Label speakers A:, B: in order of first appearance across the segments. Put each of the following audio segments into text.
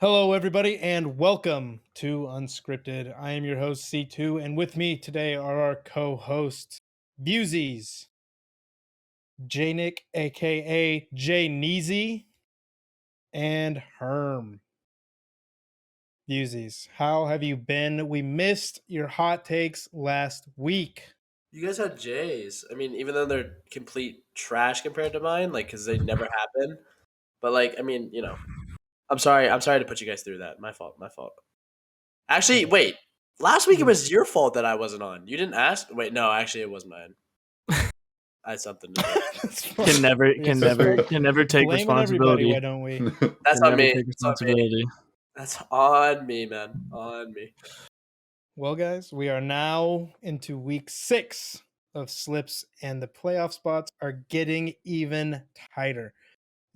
A: Hello, everybody, and welcome to Unscripted. I am your host, C2, and with me today are our co-hosts, Viewzys, J-Nick, aka J Neezy, and Herm. Viewzys, how have you been? We missed your hot takes last week.
B: You guys had J's. I mean, even though they're complete trash compared to mine, because they never happen. But I'm sorry. I'm sorry to put you guys through that. My fault. My fault. Actually, wait. Last week it was your fault that I wasn't on. You didn't ask. Wait, no. Actually, it was mine. I had something to do.
C: Can never take
A: Blaming everybody,
C: responsibility.
A: why don't we?
B: That's
C: Can
B: on
C: never
B: me.
C: take
B: That's on me.
C: responsibility.
B: That's on me, man. On me.
A: Well, guys, we are now into week 6 of slips, and the playoff spots are getting even tighter.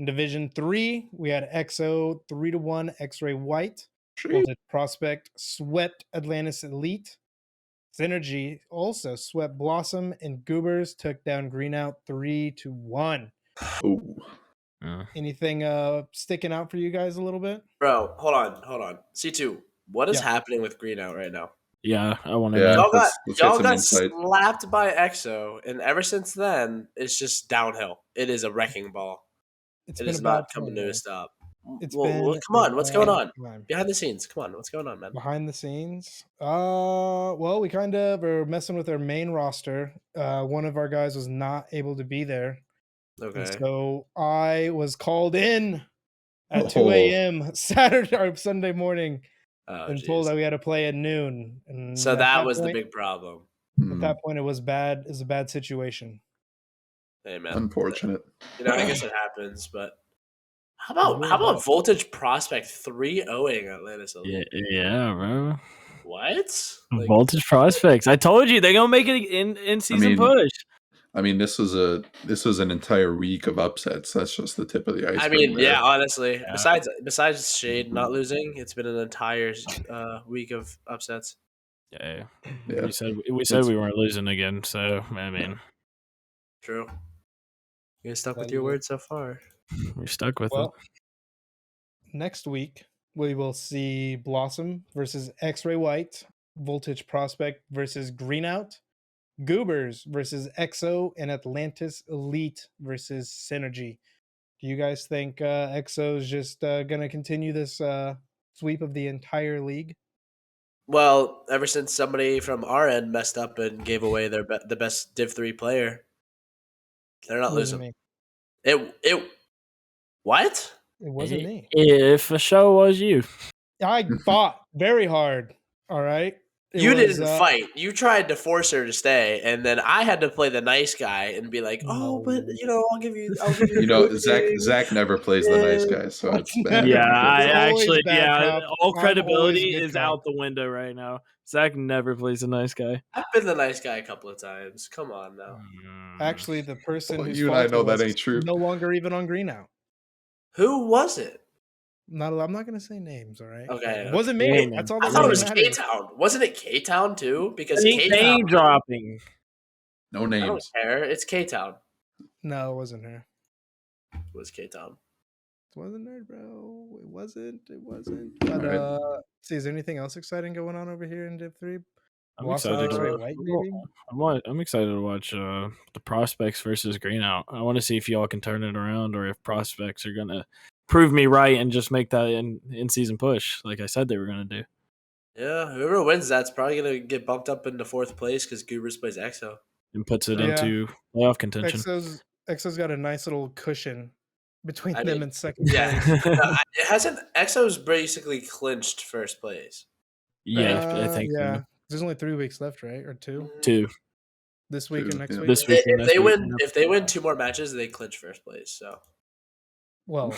A: In Division 3, we had EXO 3-1 X-Ray White. Voltage Prospect swept Atlantis Elite. Synergy also swept Blossom, and Goobers took down Greenout 3-1.
D: Ooh.
A: Anything sticking out for you guys a little bit?
B: Bro, hold on. C2, what is happening with Greenout right now?
C: Yeah, I want to
D: Yeah.
C: know.
D: Let's get
B: Y'all
D: some
B: got
D: insight.
B: slapped by EXO, and ever since then, it's just downhill. It is a wrecking ball.
A: It's
B: It
A: been
B: is
A: a
B: not
A: bad
B: coming
A: time,
B: to a
A: guys.
B: stop.
A: It's
B: Well,
A: been
B: come on, what's going on?
A: time.
B: Behind the scenes, come on, what's going on, man?
A: Behind the scenes, well, we kind of are messing with our main roster. One of our guys was not able to be there, and
B: Okay.
A: so I was called in at
D: Oh.
A: 2 a.m. Saturday or Sunday morning
B: Oh,
A: and told
B: jeez.
A: that we had to play at noon. And
B: So
A: at
B: that was the
A: point,
B: big problem.
A: At that point, it was bad. It was a bad situation.
B: Hey, man.
D: Unfortunate.
B: I guess it happens, but how
A: Yeah,
B: about Voltage Prospect 3-0ing Atlantis Elite?
C: Yeah, bro.
B: What?
C: Voltage Prospects. I told you they're gonna make it in season push.
D: I mean, this was an entire week of upsets. That's just the tip of the iceberg.
B: I mean,
D: there.
B: yeah, honestly.
C: Yeah.
B: Besides Shade not losing, it's been an entire week of upsets.
C: Yeah.
D: Yeah.
C: We said we weren't losing again, so I mean,
B: True. You guys stuck with
A: That
B: your
A: is-
B: word so far.
C: we're stuck with
A: Well, next week we will see Blossom versus X-Ray White, Voltage Prospect versus Greenout, Goobers versus EXO, and Atlantis Elite versus Synergy. Do you guys think EXO is just going to continue this sweep of the entire league?
B: Well, ever since somebody from our end messed up and gave away the best Div 3 player, they're not
A: It wasn't
B: losing.
A: me.
B: It what?
A: It wasn't me.
C: If a show was you,
A: I fought very hard. All right.
B: You didn't fight. You tried to force her to stay, and then I had to play the nice guy and be like, "Oh, but I'll give you."
D: Zach never plays the nice guy, so it's bad.
C: yeah, I
A: always
C: actually,
A: bad cop.
C: all
A: I'm
C: credibility
A: always good
C: is
A: cop.
C: out the window right now. Zach never plays a nice guy.
B: I've been the nice guy a couple of times. Come on now.
A: Actually, the person who's
D: you and I know that ain't
A: is
D: true.
A: no longer even on Greenout.
B: Who was it?
A: I'm not going to say names. All right.
B: Okay,
A: It wasn't me.
C: Name
A: That's
C: him.
A: all
B: I
A: that
B: thought it
A: really
B: was
A: matters.
B: K-Town. Wasn't it K-Town too? Because
C: Name
B: K-Town.
C: dropping.
D: No
B: I don't
D: names.
B: care. It's K-Town.
A: No, it wasn't her.
B: It was K-Town.
A: It wasn't her, bro. It wasn't. But see, is there anything else exciting going on over here in Div 3?
C: I'm excited.
A: White, maybe?
C: I'm excited to watch the Prospects versus Greenout. I want to see if y'all can turn it around, or if Prospects are gonna prove me right and just make that in season push, like I said they were gonna do.
B: Yeah, whoever wins that's probably gonna get bumped up into 4th place because Goobers plays EXO.
C: And puts it
A: Yeah.
C: into playoff contention.
A: EXO's got a nice little cushion between
B: I
A: them
B: mean,
A: and second
B: yeah.
A: place.
B: It hasn't. EXO's basically clinched 1st place.
C: Yeah, I think so.
A: There's only 3 weeks left, right? Or 2?
C: 2.
A: This week and next
D: yeah.
A: week.
C: This week and
B: If
C: next
B: they
C: week,
B: win, if they win 2 more matches, they clinch 1st place. So,
A: Well,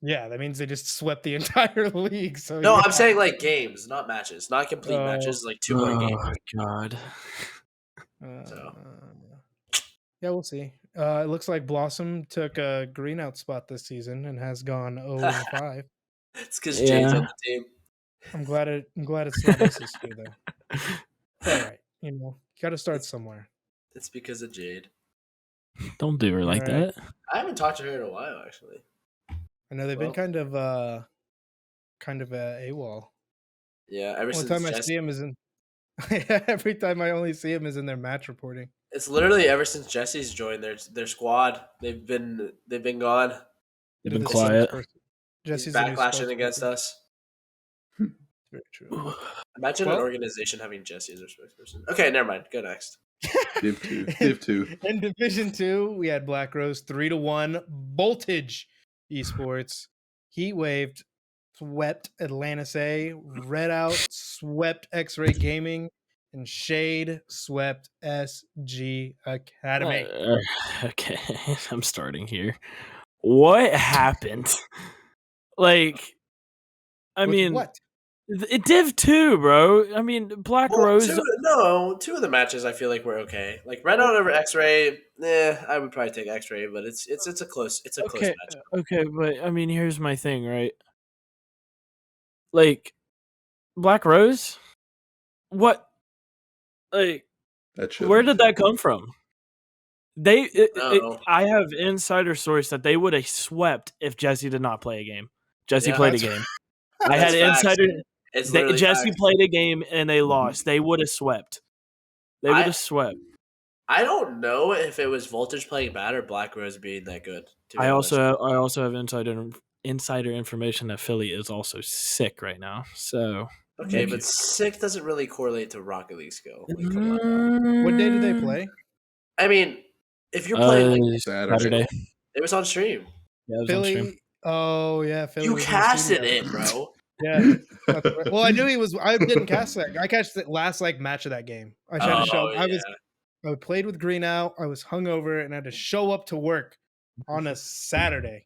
A: yeah, that means they just swept the entire league. So
B: no,
A: yeah.
B: I'm saying like games, not matches, not complete matches. Like 2 more games.
C: Oh God.
B: So.
A: Yeah, we'll see. It looks like Blossom took a Greenout spot this season and has gone 0-5.
B: It's because Jade's on the team.
A: I'm glad it's not us this year though. It's all right. You got to start somewhere.
B: It's because of Jade.
C: Don't do her like that.
B: I haven't talked to her in a while, actually.
A: I know they've been kind of kind of AWOL.
B: Yeah, ever
A: Only
B: since
A: time I
B: Jesse,
A: see him is in. Every time I only see him is in their match reporting.
B: it's literally ever since Jesse's joined their squad. They've been gone.
C: They've
A: They're
C: been
A: the
C: quiet.
A: spokesperson.
B: He's
A: Jesse's the new
B: backlashing against
A: spokesperson.
B: us.
A: Very true.
B: Imagine an
A: Well-
B: organization having Jesse as their spokesperson. Okay, never mind. Go next.
D: Div 2. Div 2.
A: In Division 2, we had Black Rose 3-1. Voltage Esports. Heat Waved swept Atlantis A. Red Out swept X-Ray Gaming. And Shade swept SG Academy.
C: Okay, I'm starting here. What happened? Like, I
A: With
C: mean,
A: what?
C: it Div 2, bro. I mean, Black Rose.
B: Two of the matches I feel like were okay. Like Red Out over X-Ray, I would probably take X-Ray, but it's a close
C: Okay,
B: matchup.
C: okay, but I mean, here's my thing, right? Like, Black Rose, what? Like,
D: That should
C: where did that come from?
B: No.
C: I have insider source that they would have swept if Jesse did not play a game. Jesse
B: Yeah,
C: played a
A: that's-
C: game. I had
B: That's facts.
C: insider.
B: It's literally
C: Jesse
B: facts.
C: played a game and they lost. They would have swept. They would
B: I-
C: have swept.
B: I don't know if it was Voltage playing bad or Black Rose being that good. To be
C: I
B: honest.
C: also have insider information that Philly is also sick right now. So
B: Okay,
C: Okay.
B: but sick doesn't really correlate to Rocket League skill. Like, come on.
A: What day did they play?
B: I mean, if you're playing, like,
D: Saturday.
B: it was on stream.
C: Yeah, it was on stream.
A: Philly. Oh yeah, Philly.
B: You
A: was in the
B: casted
A: studio.
B: it, bro.
A: Yeah. That's right. Well, I knew he was. I didn't cast that. I catched the last match of that game. I tried to show.
B: yeah.
A: I played with Green Out. I was hungover and I had to show up to work on a Saturday.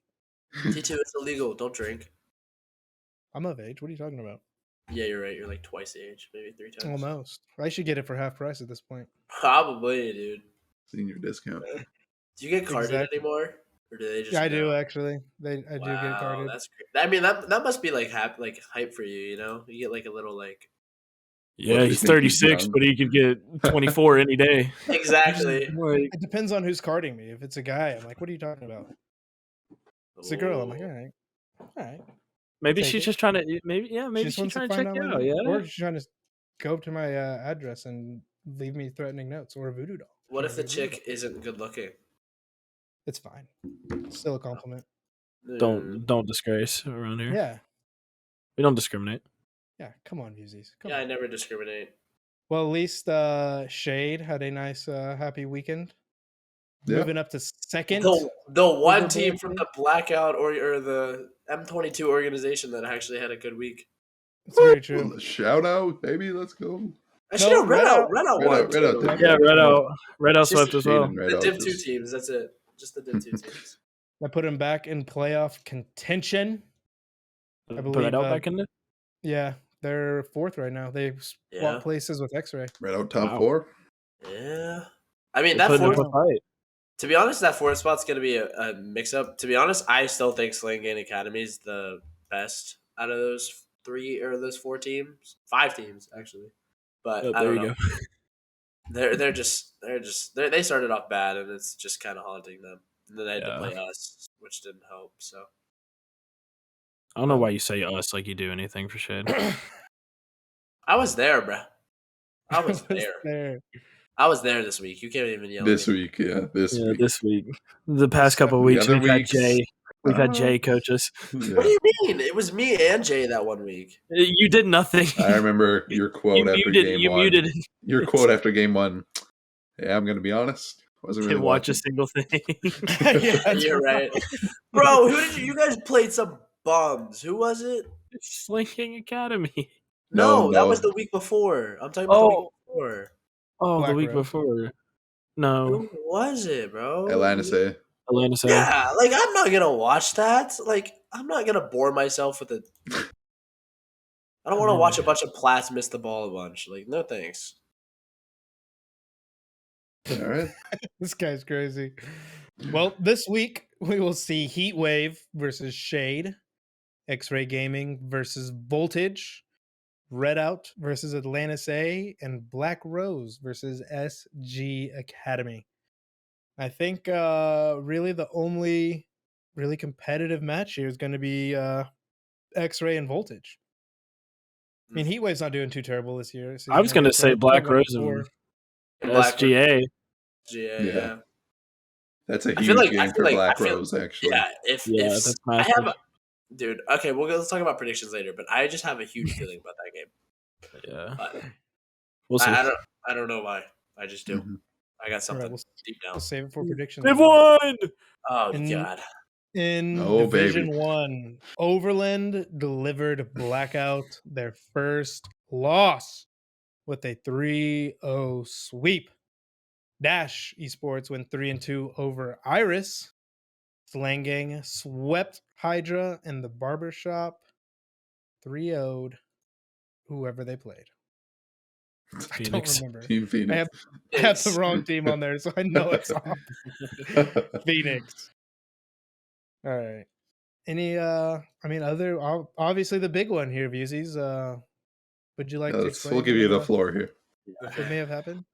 B: T2, it's illegal. Don't drink.
A: I'm of age. What are you talking about?
B: Yeah, you're right. You're like twice the age, maybe 3 times.
A: Almost. I should get it for half price at this point.
B: Probably, dude.
D: Senior discount.
B: Do you get carded
A: Exactly.
B: anymore, or do they just?
A: Yeah, I do
B: know?
A: actually. I do get carded.
B: That's great. I mean, that must be like hype for you. You know, you get like a little like.
C: Yeah,
D: What, you
C: he's
D: think he's
C: 36,
D: young?
C: but he could get 24 any day.
B: Exactly.
C: Like,
A: It depends on who's carding me. If it's a guy, I'm like, what are you talking about? If it's a girl, I'm like, all right. All right.
C: maybe
A: Take
C: she's
A: it.
C: just trying to. Maybe
A: She
C: she's
A: wants
C: trying
A: to
C: to
A: find
C: check you
A: my
C: out.
A: name.
C: Yeah.
A: Or she's trying to go up to my address and leave me threatening notes or a voodoo doll.
B: What if the
A: Voodoo doll.
B: chick isn't good looking?
A: It's fine. Still a compliment.
C: Don't disgrace around here.
A: Yeah.
C: We don't discriminate.
A: Yeah. Come on, Viewzys. Come
B: Yeah, I
A: on.
B: never discriminate.
A: Well, at least Shade had a nice, happy weekend.
D: Yeah.
A: Moving up to second.
B: The one
A: Overboard
B: team from
A: team?
B: the Blackout or the M22 organization that actually had a good week.
A: It's very true.
D: Well, shout out, baby. Let's go.
B: Actually,
A: No,
B: Red Out
D: Red Out
B: won.
D: Red Out
B: too.
D: did.
C: Yeah, Red Out
B: It's just
C: swept as
D: Shade
C: well.
D: and Red
B: The
D: Out
B: Div 2
D: just-
B: teams. That's it. Just the Div 2 teams.
A: I put him back in playoff contention.
C: Put
A: believe,
C: Red Out back in there.
A: Yeah, they're fourth right now. They swap
B: Yeah.
A: places with X-Ray.
D: Red Out top
C: Wow.
D: 4.
B: Yeah. I mean,
C: They're
B: that
C: putting up
B: fourth.
C: a fight.
B: To be honest, that fourth spot's going to be a mix-up. To be honest, I still think Sling Gang Academy is the best out of those 4 teams. 5 teams, actually. But
C: Oh,
B: I
C: there
B: don't
C: you
B: know.
C: go.
B: They started off bad, and it's just kind of haunting them. And then they had to
C: Yeah.
B: play us, which didn't help. So
C: I don't know why you say us like you do anything for Shade.
B: I was there, bruh. I was
A: Was
B: there. I was there this week. You can't even yell.
D: This
B: at me.
D: week, yeah. This
C: Yeah,
D: week.
C: this week. The past couple of
D: The
C: weeks,
D: other
C: we've had
D: weeks,
C: Jay. We've had
D: uh,
C: Jay coach us.
D: Yeah.
B: What do you mean? It was me and Jay that one week.
C: You did nothing.
D: I remember your quote after game
C: you
D: 1.
C: muted.
D: Your quote after game 1. Yeah, I'm going to be honest. Wasn't really
C: Didn't watch a
D: watching.
C: single thing.
A: Yeah, that's
B: You're right, bro. Who did you guys played some bums? Who was it?
C: Slinking Academy.
B: No, that
D: No.
B: was the week before. I'm talking about the week before.
C: Oh,
A: Black
C: the week
A: Rose.
C: before. No,
B: Who was it, bro?
D: Atlantis A.
C: Atlanta said.
B: Yeah, like I'm not gonna watch that. Like I'm not gonna bore myself with it. I don't want to watch a bunch of Plats miss the ball a bunch. Like no thanks.
D: All right.
A: This guy's crazy. Well, this week we will see Heat Wave versus Shade, X-Ray Gaming versus Voltage, Red Out versus Atlantis A, and Black Rose versus SG Academy. I think really the only really competitive match here is going to be X-Ray and Voltage. I mean, Heatwave's not doing too terrible this year.
C: I was going to say Black Rose and
B: Black
C: SGA.
B: GA,
D: Yeah.
B: yeah.
D: That's a
B: I feel
D: huge
B: like
D: game for Black Rose, actually.
B: Yeah, if
C: that's
B: I
C: massive.
B: have, dude. Okay, let's talk about predictions later. But I just have a huge feeling about that game.
C: Yeah.
B: But
C: We'll see.
B: I don't know why. I just do.
D: Mhm.
B: I got something
A: we'll
B: deep down.
A: We'll save it for predictions.
C: They've
A: then.
C: won!
B: Oh
A: And-
B: God.
A: In
D: Oh,
A: Division
D: baby.
A: 1, Overland delivered Blackout their first loss with a 3-0 sweep. Dash Esports went 3-2 over Iris. Slang Gang swept Hydra and the Barbershop 3-0'd whoever they played. I don't
C: Phoenix.
A: remember.
D: Team Phoenix.
A: I have the wrong team on there, so I know it's off. Phoenix. All right. Any other obviously the big one here, Viewzys. Would you like to explain
D: We'll give you the
A: what
D: floor here.
A: may have happened?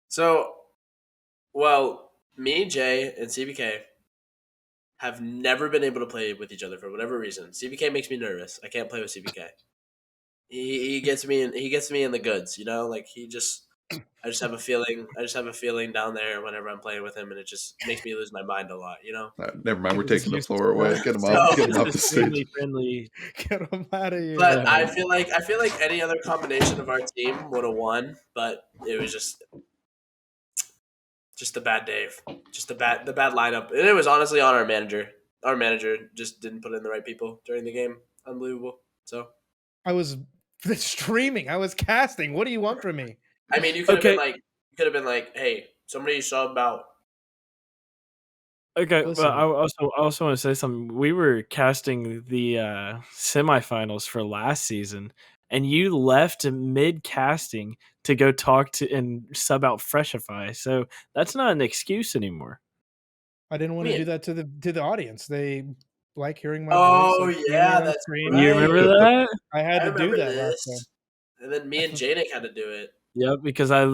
B: So, well, me, Jay, and CBK have never been able to play with each other for whatever reason. CBK makes me nervous. I can't play with CBK. He gets me in the goods, you know. Like I just have a feeling. I just have a feeling down there whenever I'm playing with him, and it just makes me lose my mind a lot, you know.
D: Never mind, we're
A: It was
D: taking the
A: used
D: floor
A: to
D: away.
A: that.
D: Get him
B: So-
D: off. Get him off the
C: Extremely
D: stage.
C: friendly.
A: Get them out of here.
B: But
C: Yeah.
B: I feel like any other combination of our team would have won, but it was just a bad day, just the bad lineup, and it was honestly on our manager. Our manager just didn't put in the right people during the game. Unbelievable. So
A: I was streaming. I was casting. What do you want from me?
B: I mean, you could have
C: Okay.
B: been like, hey, somebody sub out.
C: Okay,
A: Listen.
C: but I also want to say something. We were casting the semifinals for last season, and you left mid casting to go talk to and sub out Freshify. So that's not an excuse anymore.
A: I didn't want to do that to the audience. They like hearing my
B: Oh
A: voice. Like,
B: yeah,
A: on
B: that's
A: screen.
B: right.
C: You remember that?
A: I had
B: I
A: to do
B: remember
A: that last time.
B: this. And then me and Janik had to do it.
C: Yep, because I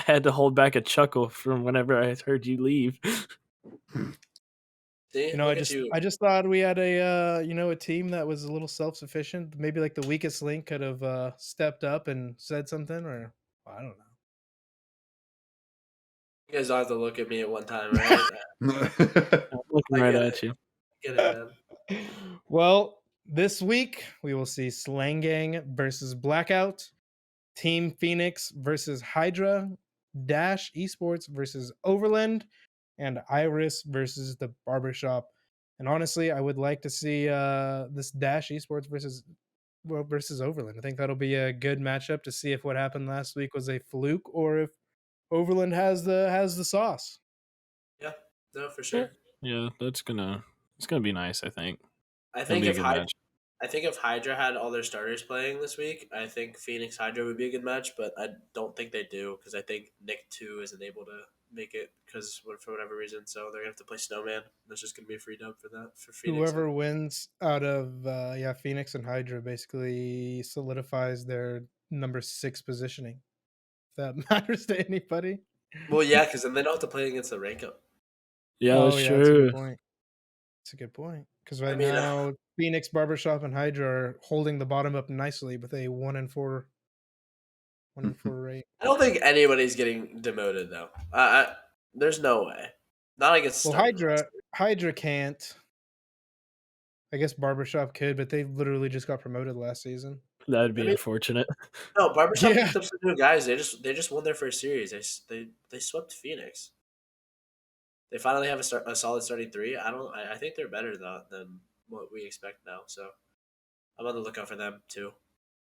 C: had to hold back a chuckle from whenever I heard you leave.
B: See,
A: You know,
B: look
A: I
B: at you.
A: just thought we had a team that was a little self-sufficient. Maybe like the weakest link could have stepped up and said something, or I don't know.
B: You guys don't have to look at me at one time, right?
C: I'm looking
B: I
C: right
B: get
C: at
B: it.
C: you.
B: Get it, man.
A: Well, this week we will see Slang Gang versus Blackout, Team Phoenix versus Hydra, Dash Esports versus Overland, and Iris versus the Barbershop. And honestly, I would like to see this Dash Esports versus Overland. I think that'll be a good matchup to see if what happened last week was a fluke or if Overland has the sauce.
B: Yeah, no, for sure.
C: Yeah, it's gonna be nice. I think.
B: I
C: It'll
B: think
C: be a
B: if
C: good match.
B: Hydra had all their starters playing this week, I think Phoenix Hydra would be a good match. But I don't think they do because I think Nick 2 isn't able to make it because for whatever reason. So they're gonna have to play Snowman. That's just gonna be a free dub for that for Phoenix.
A: Whoever wins out of Phoenix and Hydra basically solidifies their number 6 positioning. If that matters to anybody.
B: Well, yeah, because then they don't have to play against the rank up.
C: Yeah, that's
A: That's a
C: true.
A: good point. It's a good point because right
B: I mean,
A: now Phoenix, Barbershop, and Hydra are holding the bottom up nicely with a 1-4 rate.
B: I don't think anybody's getting demoted though. There's no way. Not against
A: Well,
B: starting
A: Hydra can't. I guess Barbershop could, but they literally just got promoted last season.
C: That'd be
B: I mean-
C: unfortunate.
B: No, Barbershop
A: Yeah.
B: picked up some new guys. They just won their first series. They swept Phoenix. They finally have a solid starting 3. I think they're better than what we expect now. So I'm on the lookout for them too.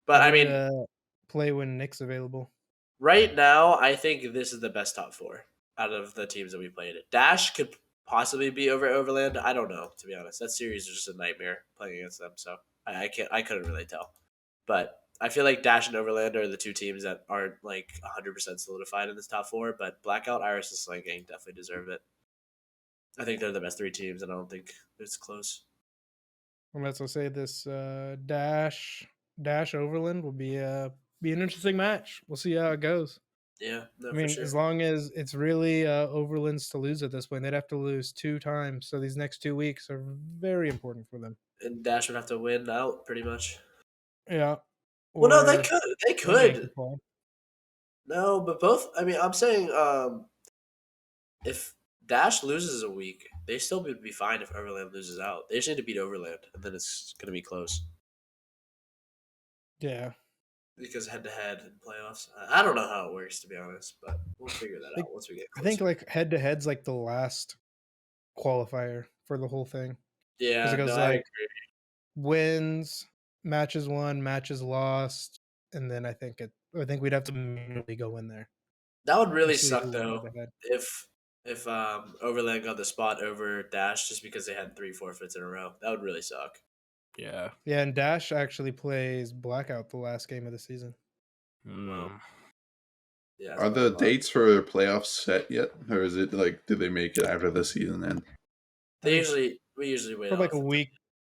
B: But I mean,
A: play when Nick's available.
B: right now, I think this is the best top 4 out of the teams that we played. Dash could possibly be over Overland. I don't know, to be honest. That series is just a nightmare playing against them. So I couldn't really tell. But I feel like Dash and Overland are the 2 teams that aren't like 100% solidified in this top 4. But Blackout, Iris, and Slang Gang definitely deserve it. I think they're the best 3 teams, and I don't think it's close.
A: And let's say this Dash Overland will be an interesting match. We'll see how it goes.
B: Yeah, no,
A: I mean,
B: for sure.
A: as long as it's really Overland's to lose at this point, they'd have to lose 2 times. So these next 2 weeks are very important for them.
B: And Dash would have to win out pretty much.
A: Yeah.
B: Well, no, they
A: Or
B: could. They
A: Overland
B: could.
A: fall.
B: No, but both. I mean, I'm saying if Dash loses a week, they still would be fine if Overland loses out. They just need to beat Overland, and then it's going to be close.
A: Yeah.
B: Because head to head in playoffs, I don't know how it works, to be honest, but we'll figure that out once we get
A: I
B: closer.
A: think like head to head's like the last qualifier for the whole thing.
B: Yeah,
A: it goes
B: no, I
A: like
B: agree.
A: wins, matches won, matches lost, and then I think we'd have to manually go in there.
B: That would really
A: see
B: suck
A: who won
B: though
A: head-to-head.
B: if Overland got the spot over Dash just because they had 3 forfeits in a row. That would really suck.
C: Yeah.
A: Yeah, and Dash actually plays Blackout the last game of the season.
C: Mm.
B: Yeah,
D: Are the dates for playoffs set yet, or is it like do they make it after the season end?
B: we usually wait
A: For like
B: off.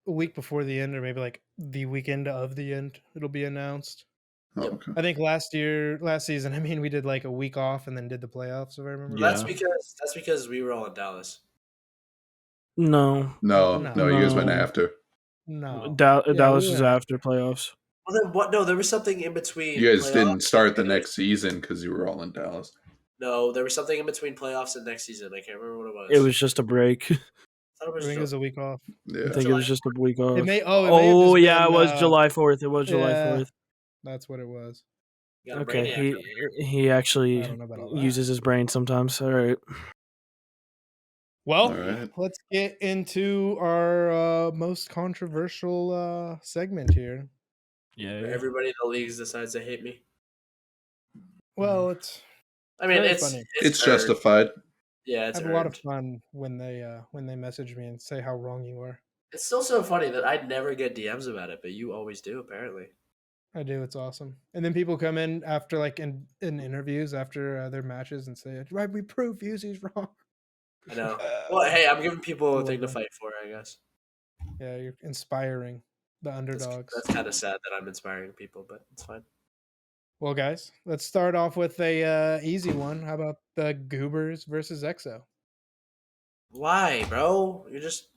A: a week before the end, or maybe like the weekend of the end, it'll be announced.
D: Oh,
B: Yep.
D: okay.
A: I think last season, I mean, we did like a week off and then did the playoffs, if I remember.
C: Yeah.
B: That's because we were all in Dallas.
C: No.
D: No, you guys went
C: No.
D: after.
A: No.
C: Dallas
A: we
C: was
A: went
C: after playoffs.
B: Well, then what? No, there was something in between.
D: You guys didn't
B: playoffs
D: start the
B: and
D: next season because you were all in Dallas.
B: No, there was something in between playoffs and next season. I can't remember what it was.
C: It was just a break.
B: I thought it
A: I
B: was
A: think it was a week off.
D: Yeah.
C: I think it was just a week off.
A: It may have
C: Oh
A: just
C: yeah,
A: been,
C: it was July 4th. It was July
A: yeah.
C: 4th.
A: That's what it was.
B: You got a
C: Okay,
B: brainiac over here.
C: he actually
A: I don't know about all that.
C: uses his brain sometimes. All right.
A: Well,
D: All right.
A: let's get into our most controversial segment here.
C: Yeah.
B: Everybody in the leagues decides they hate me.
A: Well, it's
B: I mean,
A: very
B: it's
A: funny.
D: It's
B: earned.
D: justified.
B: Yeah,
A: I
B: it's
A: have a lot of
B: earned.
A: fun when they message me and say how wrong you are.
B: It's still so funny that I'd never get DMs about it, but you always do, apparently.
A: I do. It's awesome. And then people come in after, like, in interviews after their matches and say, "Right, we prove Viewzys wrong."
B: I know. Well, hey, I'm giving people a
A: I
B: thing to
A: love that.
B: fight for, I guess.
A: Yeah, you're inspiring the underdogs.
B: That's kind of sad that I'm inspiring people, but it's fine.
A: Well, guys, let's start off with a easy one. How about the Goobers versus EXO?
B: Why, bro? You're just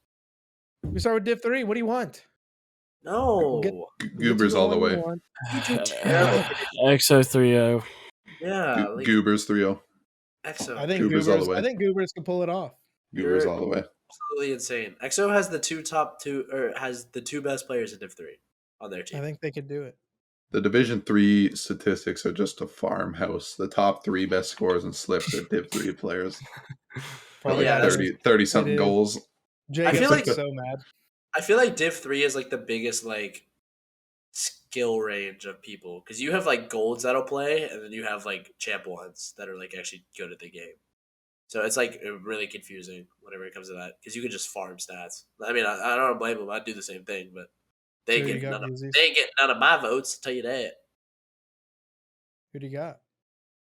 A: We start with Div 3. What do you want?
B: no.
A: We'll get to
D: Goobers all the
A: one you
D: way.
A: want.
B: You do terrible.
C: EXO 3-0.
B: Yeah, like
D: Goobers 3-0.
B: EXO.
A: I think
D: Goobers all the way.
A: I think Goobers can pull it off.
D: Goobers all the way.
B: Absolutely insane. EXO has the two best players in Div 3 on their
A: I
B: team.
A: think they could do it.
D: The Division 3 statistics are just a farmhouse. The top 3 best scorers and slips are Div 3 players.
A: Probably
B: yeah,
A: has
D: 30 something
A: is.
D: goals.
A: Jay
B: I
A: gets
B: feel like
A: so mad.
B: I feel like Div 3 is like the biggest like skill range of people because you have like golds that'll play and then you have like champ ones that are like actually good at the game. So it's like really confusing whenever it comes to that because you can just farm stats. I mean, I don't blame them. I'd do the same thing, but they
A: So who
B: get
A: you got,
B: none of,
A: Viewzys?
B: they ain't getting none of my votes. I'll tell you that.
A: Who do you got?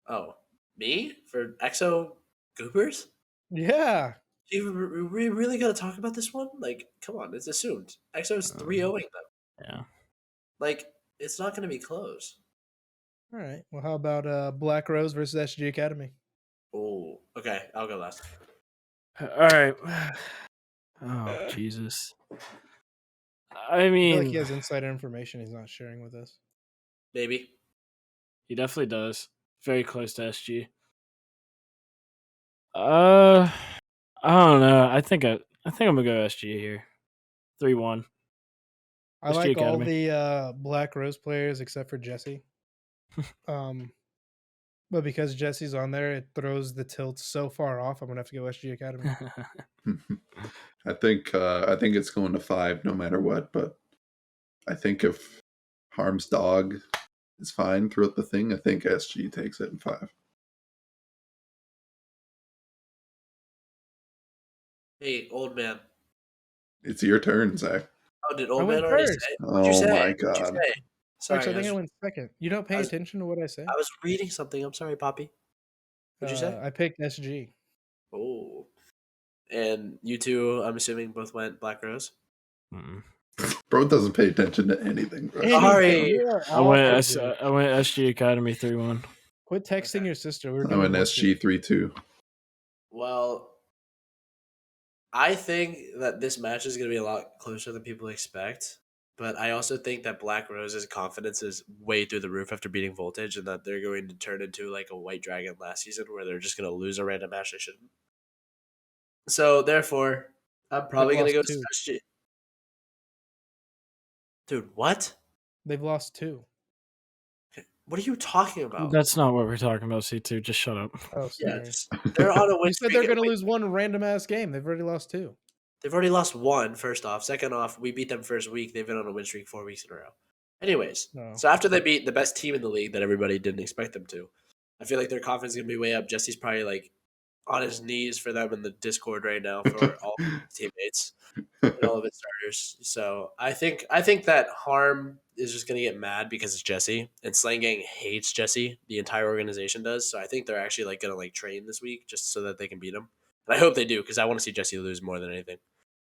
B: Oh, me for EXO Goobers?
A: Yeah.
B: We really got to talk about this one? Like, come on, it's assumed. EXO's 3-0ing them.
C: Yeah.
B: Like, it's not going to be close.
A: All right. Well, how about Black Rose versus SG Academy?
B: Oh, okay. I'll go last.
C: All right. Oh, Jesus. I
A: I
C: mean,
A: feel like he has insider information he's not sharing with us.
B: Maybe.
C: he definitely does. Very close to SG. I don't know. I think I'm gonna go SG here. 3-1.
A: I
C: SG
A: like all
C: Academy.
A: the Black Rose players except for Jesse. But because Jesse's on there, it throws the tilt so far off. I'm gonna have to go SG Academy.
D: I think it's going to 5 no matter what, but I think if Harm's dog is fine throughout the thing, I think SG takes it in 5.
B: Hey, old man.
D: It's your turn, Zach.
B: Oh, did
A: I
B: old
A: went
B: man already
A: first.
B: say? What'd you
D: Oh
B: say?
D: my
B: What'd you
D: God.
B: say? Sorry,
A: Actually, I think I went second. You don't pay
B: I was-
A: attention to what I say.
B: I was reading something. I'm sorry, Poppy. What'd you say?
A: I picked SG.
B: Oh. And you two, I'm assuming, both went Black Rose?
C: Mm-mm.
D: Bro doesn't pay attention to anything, bro.
B: Sorry.
A: You are
C: I went
A: awful, dude.
C: SG Academy 3-1.
A: Quit texting
B: Okay.
A: your sister. We're
D: I'm
A: doing
D: an
A: one,
D: SG 3-2.
B: Well, I think that this match is going to be a lot closer than people expect. But I also think that Black Rose's confidence is way through the roof after beating Voltage, and that they're going to turn into like a White Dragon last season where they're just going to lose a random match they shouldn't. So, therefore, I'm probably going to go
A: lost two.
B: SG. Dude, what?
A: They've lost 2.
B: What are you talking about?
C: That's not what we're talking about, C2. Just shut up.
A: Oh,
B: Yeah,
A: sorry.
B: just they're on a win
A: You said
B: streak.
A: they're going to lose one random ass game. They've already lost 2.
B: They've already lost one, first off. Second off, we beat them first week. They've been on a win streak 4 weeks in a row. Anyways,
A: No.
B: so after they beat the best team in the league that everybody didn't expect them to, I feel like their confidence is going to be way up. Jesse's probably like on his knees for them in the Discord right now for all of his teammates and all of his starters. So I think that Harm is just going to get mad because it's Jesse, and Slang Gang hates Jesse. The entire organization does. So I think they're actually like going to like train this week just so that they can beat him. And I hope they do because I want to see Jesse lose more than anything.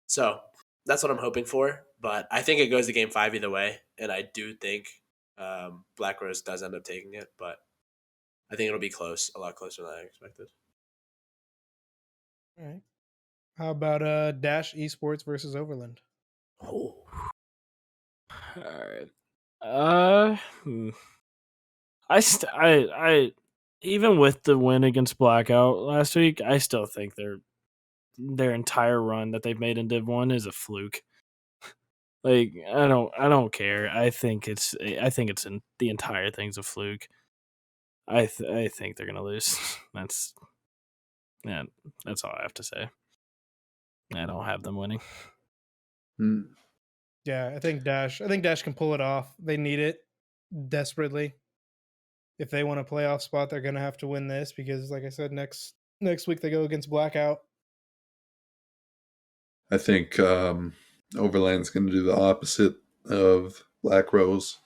B: So that's what I'm hoping for. But I think it goes to game 5 either way. And I do think Black Rose does end up taking it. But I think it'll be close, a lot closer than I expected.
A: All right. How about Dash Esports versus Overland?
B: Oh.
C: All right. I even with the win against Blackout last week, I still think their entire run that they've made in Div 1 is a fluke. Like I don't care. I think it's in the entire thing's a fluke. I think they're gonna lose. That's all I have to say. I don't have them winning.
A: Yeah, I think Dash can pull it off. They need it desperately. If they want a playoff spot, they're going to have to win this because, like I said, next week they go against Blackout.
D: I think Overland's going to do the opposite of Black Rose,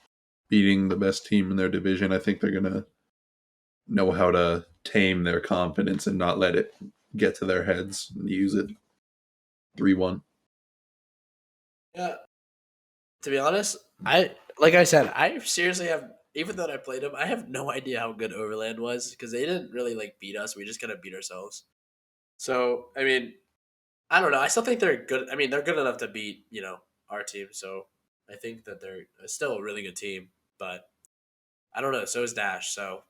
D: beating the best team in their division. I think they're going to know how to tame their confidence and not let it get to their heads and use it. 3-1.
B: Yeah. To be honest, I said, I seriously have, even though I played them, I have no idea how good Overland was because they didn't really like beat us. We just kind of beat ourselves. So, I mean, I don't know. I still think they're good. I mean, they're good enough to beat, our team. So I think that they're still a really good team, but I don't know. So is Dash. So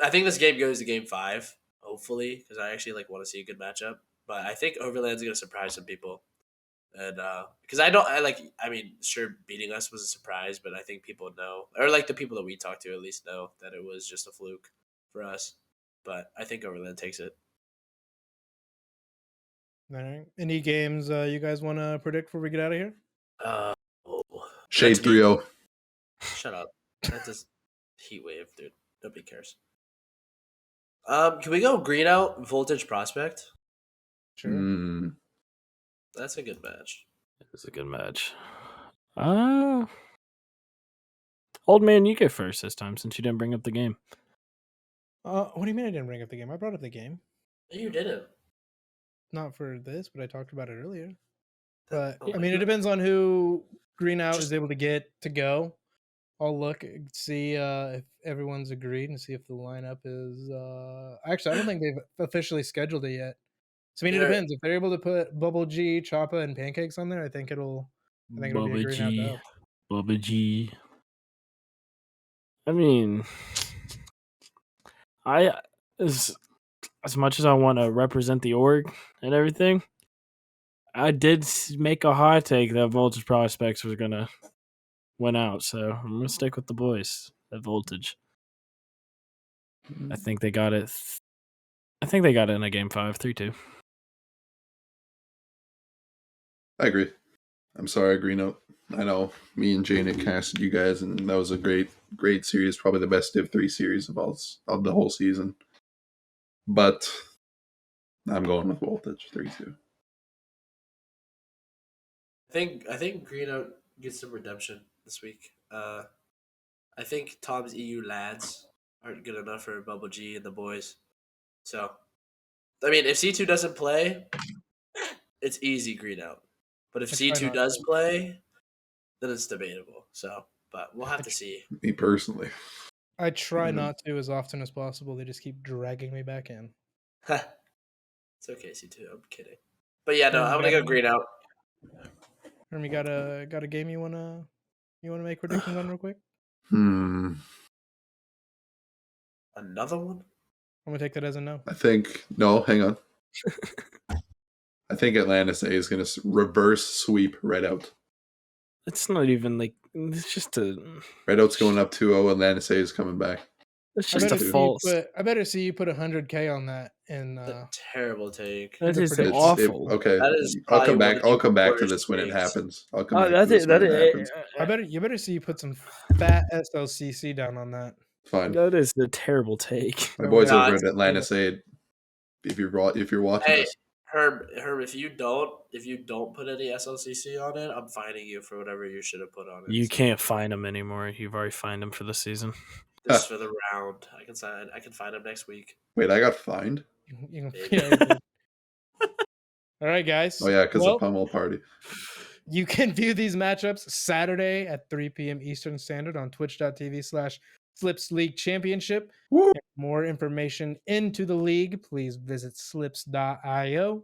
B: I think this game goes to game 5, hopefully, because I actually want to see a good matchup. But I think Overland's going to surprise some people. And because sure, beating us was a surprise, but I think people know, or the people that we talked to at least know that it was just a fluke for us. But I think Overland takes it.
A: All right. Any games you guys want to predict before we get out of here?
D: Shade 3-0.
B: Shut up. That's just heat wave, dude. Nobody cares. Can we go green out Voltage Prospect?
A: Sure.
B: That's a good match.
C: It's a good match. Old man, you go first this time since you didn't bring up the game.
A: What do you mean I didn't bring up the game? I brought up the game.
B: No, you didn't.
A: Not for this, but I talked about it earlier. But
B: Oh
A: I
B: my
A: mean, it
B: God.
A: depends on who Green Out
B: Just-
A: is able to get to go. I'll look, see if everyone's agreed, and see if the lineup is. Actually, I don't think they've officially scheduled it yet. So I mean, it
B: Yeah.
A: depends. If they're able to put Bubble G, Choppa, and Pancakes on there, I think it'll be a Green Out dub.
C: Bubba G. I mean, as much as I want to represent the org and everything, I did make a hot take that Voltage Prospects was gonna win out, so I'm gonna stick with the boys at Voltage. I think they got it. I think they got it in a game 5, 3-2.
D: I agree. I'm sorry, Green Note. I know me and Janet casted you guys, and that was a great series. Probably the best Div 3 series of the whole season. But I'm going with Voltage 3-2.
B: I think Green Out gets some redemption this week. I think Tom's EU lads aren't good enough for Bubble G and the boys. So, I mean, if C2 doesn't play, it's easy Green Out. But if
A: It's probably
B: C2
A: not-
B: does play, then it's debatable. So, but we'll have to see.
D: Me personally.
A: I try
D: Mhm.
A: not to as often as possible. They just keep dragging me back in.
B: It's okay, C2. I'm kidding. But yeah, no,
A: Herm,
B: I'm gonna go green out.
A: Herm, you got a game you wanna make predictions on real quick?
B: Another one?
A: I'm gonna take that as a no.
D: I think no. Hang on. I think Atlantis A is going to reverse sweep Redout.
C: It's not even like it's just a.
D: Redout's going up 2-0. Atlantis A is coming back.
C: It's
A: I
C: just a
A: better
C: false.
A: I better see you put 100K on that in
B: A terrible take.
C: That
A: the
C: is
A: prediction.
C: awful.
D: Okay,
B: That is
D: I'll
B: probably
D: come
B: one
D: back.
B: of the
D: I'll come back to
B: worst
D: this when it
B: takes.
D: happens. I'll come
C: Oh,
D: back to
C: that's
D: this
C: it.
D: when it happens.
A: you better see you put some fat SLCC down on that.
D: Fine.
C: That is a terrible take.
D: My boys
B: No,
D: over
B: it's
D: at Atlantis A. If you're watching
B: Hey,
D: this,
B: Herb, if you don't put any SLCC on it, I'm fining you for whatever you should have put on it.
C: You
B: So,
C: can't find him anymore. You've already fined him for the season.
B: this is for the round. I can find him next week.
D: wait, I got fined.
A: You can,
B: Maybe.
A: yeah, you did. All right, guys.
D: Oh yeah, because
A: Well,
D: of Pummel Party.
A: you can view these matchups Saturday at 3 p.m. Eastern Standard on twitch.tv/Flips League Championship.
D: Woo!
A: For more information into the league, please visit slips.io.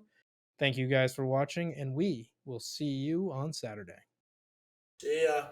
A: Thank you guys for watching, and we will see you on Saturday.
B: See ya.